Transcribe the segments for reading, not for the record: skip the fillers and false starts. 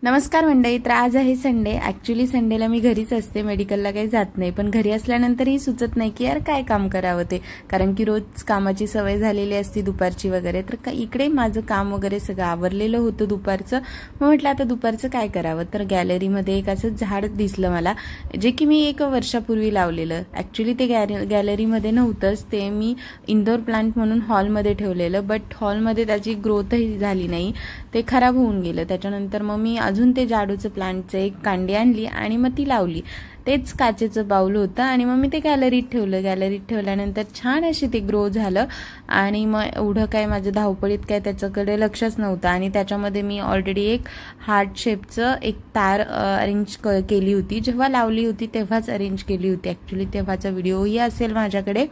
नमस्कार मंडळी. तर आज आहे संडे. ॲक्च्युली संडेला मी घरीच असते, मेडिकलला काही जात नाही. पण घरी असल्यानंतरही सुचत नाही की यार काय काम करावं ते, कारण की रोज कामाची सवय झालेली असते दुपारची वगैरे. तर इकडे माझं काम वगैरे सगळं आवरलेलं होतं दुपारचं. मग म्हटलं आता दुपारचं काय करावं. तर गॅलरीमध्ये एक असं झाड दिसलं मला, जे की मी 1 वर्षापूर्वी लावलेलं. ॲक्च्युली ते गॅलरीमध्ये नव्हतंच, ते मी इंडोर प्लांट म्हणून हॉलमध्ये ठेवलेलं. बट हॉलमध्ये त्याची ग्रोथही झाली नाही, ते खराब होऊन गेलं. त्याच्यानंतर मग मी अजून ते जाडूचं प्लांटचं एक कांडी आणली आणि मग ती लावली. तेच काचेचं बाउल होतं आणि मग मी ते गॅलरीत ठेवलं. गॅलरीत ठेवल्यानंतर छान अशी ते ग्रो झालं. आणि मग एवढं काय माझं धावपळीत काय त्याच्याकडे लक्षच नव्हतं. आणि त्याच्यामध्ये मी ऑलरेडी एक हार्ट शेपचं एक तार अरेंज केली होती. जेव्हा लावली होती तेव्हाच अरेंज केली होती. ॲक्च्युली तेव्हाचा व्हिडिओही असेल माझ्याकडे.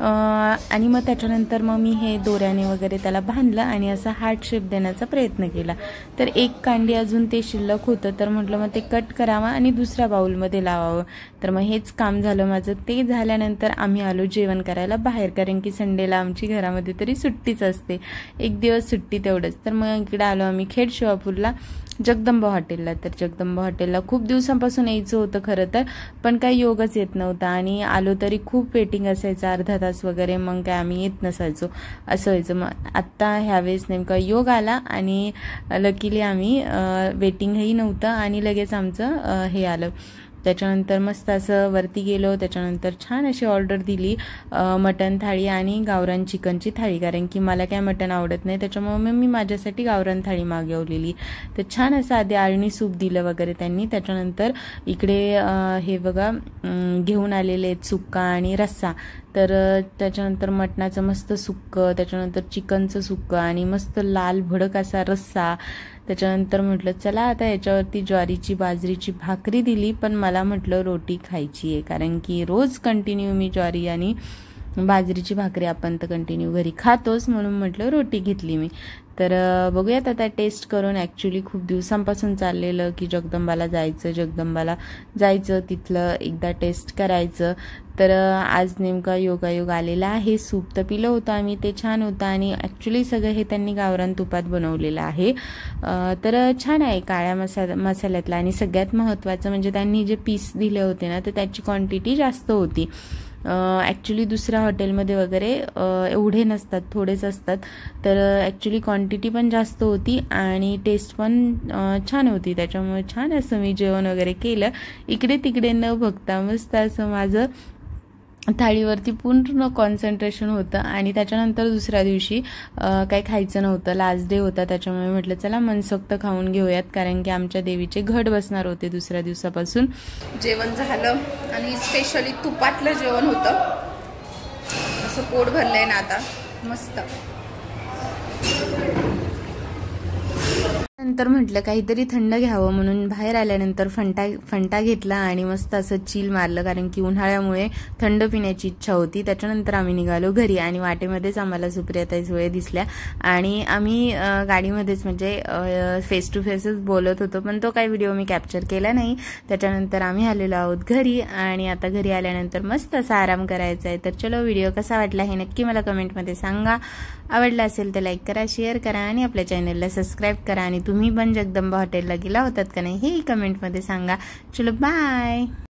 आणि मग त्याच्यानंतर मग मी हे दोऱ्याने वगैरे त्याला बांधलं आणि असा हार्ट शेप देण्याचा प्रयत्न केला. तर एक कांडी अजून ते शिल्लक होतं, तर म्हटलं मग ते कट करावं आणि दुसऱ्या बाउलमध्ये लावावं. तर मग हेच काम झालं माझं. ते झाल्यानंतर आम्ही आलो जेवण करायला बाहेर, कारण की संडेला आमची घरामध्ये तरी सुट्टीच असते, 1 दिवस सुट्टी तेवढंच. तर मग इकडे आलो आम्ही खेड शिवापूरला जगदंबा हॉटेलला. तर जगदंबा हॉटेलला खूप दिवसांपासून यायचं होतं खरं तर, पण काही योगच येत नव्हता. आणि आलो तरी खूप वेटिंग असायचं, अर्धा तास वगैरे. मग काय आम्ही येत नसायचो, असं व्हायचं. मग आत्ता ह्यावेळेस नेमका योग आला आणि लकीली आम्ही वेटिंगही नव्हतं आणि लगेच आमचं हे आलं. त्याच्यानंतर मस्त असं वरती गेलो. त्याच्यानंतर छान अशी ऑर्डर दिली, मटण थाळी आणि गावरान चिकनची थाळी, कारण की मला काय मटण आवडत नाही. त्याच्यामुळे मी माझ्यासाठी गावरान थाळी मागवलेली. तर छान असं आधी आळणी सूप दिलं वगैरे त्यांनी. त्याच्यानंतर इकडे हे बघा घेऊन आलेले आहेत सुक्का आणि रस्सा. तर त्याच्यानंतर मटणाचं मस्त सुक्कं, त्याच्यानंतर चिकनचं सुक्कं आणि मस्त लाल भडक असा रस्सा. त्याच्यानंतर म्हटलं चला आता याच्यावरती ज्वारीची बाजरीची भाकरी दिली, पण मला म्हटलं रोटी खायची आहे, कारण की रोज कंटिन्यू मी ज्वारी आणि बाजरीची भाकरी आपण तर कंटिन्यू घरी खातोच, म्हणून म्हटलं रोटी घेतली मी. तर बघूयात आता टेस्ट करून. ॲक्च्युली खूप दिवसांपासून चाललेलं की जगदंबाला जायचं, तिथलं एकदा टेस्ट करायचं. तर आज नेमका योगायोग आलेला आहे. सूप तर पिलं होतं आम्ही, ते छान होतं. आणि ॲक्च्युली सगळं हे त्यांनी गावरान तुपात बनवलेलं आहे. तर छान आहे काळ्या मसाल्यातला. आणि सगळ्यात महत्त्वाचं म्हणजे त्यांनी जे पीस दिले होते ना, तर त्याची क्वांटिटी जास्त होती. ॲक्च्युली दुसऱ्या हॉटेलमध्ये वगैरे एवढे नसतात, थोडेच असतात. तर ॲक्च्युली क्वांटिटी पण जास्त होती आणि टेस्ट पण छान होती. त्याच्यामुळे छान असं मी जेवण वगैरे केलं, इकडे तिकडे न बघता. मस्त असं माझं थाळीवरती पूर्ण कॉन्सन्ट्रेशन होतं. आणि त्याच्यानंतर दुसऱ्या दिवशी काही खायचं नव्हतं, लास्ट डे होता. त्याच्यामुळे म्हटलं चला मनसोक्त खाऊन घेऊयात, कारण की आमच्या देवीचे घट बसणार होते दुसऱ्या दिवसापासून. जेवण झालं आणि स्पेशली तुपातलं जेवण होतं. असं पोट भरलंय ना आता मस्त. नंतर म्हटलं काहीतरी थंड घ्यावं, म्हणून बाहेर आल्यानंतर फंटा घेतला आणि मस्त असं चिल मारलं, कारण की उन्हाळ्यामुळे थंड पिण्याची इच्छा होती. त्याच्यानंतर आम्ही निघालो घरी आणि वाटेमध्येच आम्हाला सुप्रियाताई सुळे दिसल्या. आणि आम्ही गाडीमध्येच म्हणजे फेस टू फेसच बोलत होतो, पण तो काही व्हिडिओ मी कॅप्चर केला नाही. त्याच्यानंतर आम्ही आलेलो आहोत घरी आणि आता घरी आल्यानंतर मस्त असा आराम करायचा आहे. तर चलो, व्हिडिओ कसा वाटला हे नक्की मला कमेंटमध्ये सांगा. आवडला असेल तर लाईक करा, शेअर करा आणि आपल्या चॅनलला सबस्क्राईब करा. आणि तुम्ही पण जगदंबा हॉटेलला गेला होतात का नाही हेही कमेंटमध्ये सांगा. चलो बाय.